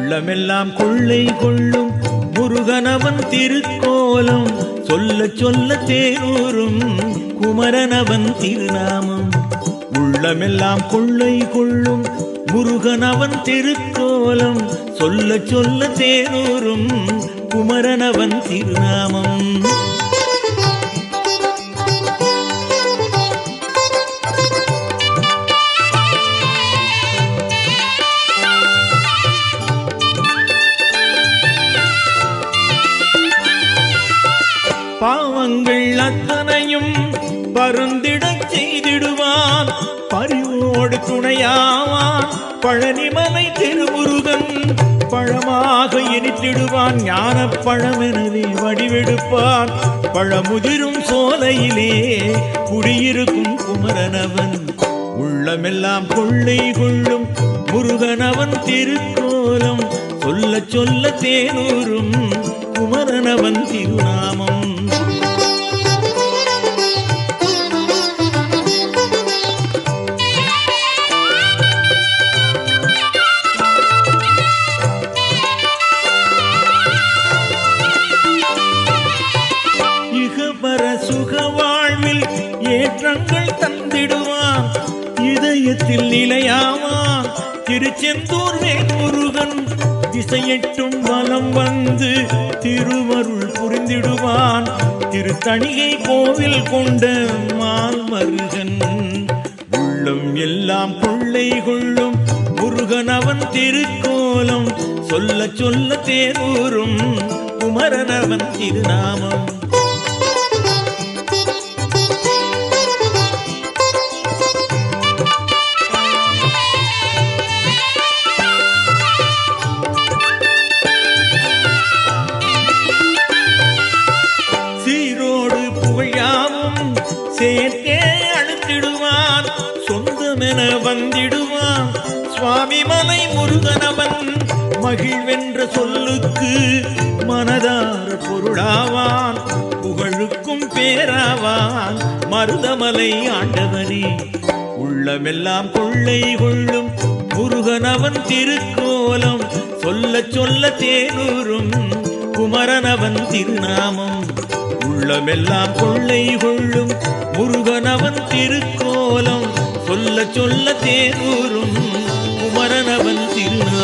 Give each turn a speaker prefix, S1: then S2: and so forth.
S1: உள்ளமெல்லாம் கொள்ளை கொள்ளும் முருகனவன் திருக்கோலம் சொல்ல சொல்ல தேனூரும் குமரனவன் திருநாமம். உள்ளமெல்லாம் கொள்ளை கொள்ளும் முருகனவன் திருக்கோலம் சொல்ல சொல்ல தேனூரும் குமரனவன் திருநாமம். பாவங்கள் அத்தனையும் பருந்திடச் செய்திடுவான், பரிவோடு துணையாவான் பழனிமலை திருமுருகன். பழமாக இனித்திடுவான், ஞான பழமெனவே வடிவெடுப்பான். பழமுதிரும் சோலையிலே குடியிருக்கும் குமரனவன். உள்ளமெல்லாம் கொள்ளை கொள்ளும் முருகனவன் திருக்கோலம் சொல்ல சொல்ல தேனூரும் குமரனவன் திருநாமம். இகபர சுக வாழ்வில் ஏற்றங்கள் தந்திடுவான், இதயத்தில் நிலையாவான் திருச்செந்தூர் வேல்முருகன். திசையெட்டும் வலம் வந்து திருவருள் புரிந்திடுவான், திருத்தணிகை கோவில் கொண்ட மால்மருகன். உள்ளம் எல்லாம் கொள்ளை கொள்ளும் முருகனவன் திருக்கோலம் சொல்ல சொல்ல தேனூரும் குமரனவன் திருநாமம். சேர்த்தே அழுத்திடுவான், சொந்தமென வந்திடுவான் சுவாமி மலை முருகனவன். மகிழ்வென்ற சொல்லுக்கு மனதார பொருளாவான், புகழுக்கும் பேராவான் மருதமலை ஆண்டவனே. உள்ளமெல்லாம் கொள்ளை கொள்ளும் முருகனவன் திருக்கோலம் சொல்ல சொல்ல தேனூரும் குமரனவன் திருநாமம். உள்ளமெல்லாம் கொள்ளை கொள்ளும் முருகனவன் திருக்கோலம் சொல்ல சொல்ல தேனூரும் குமரனவன் திருநாமம்.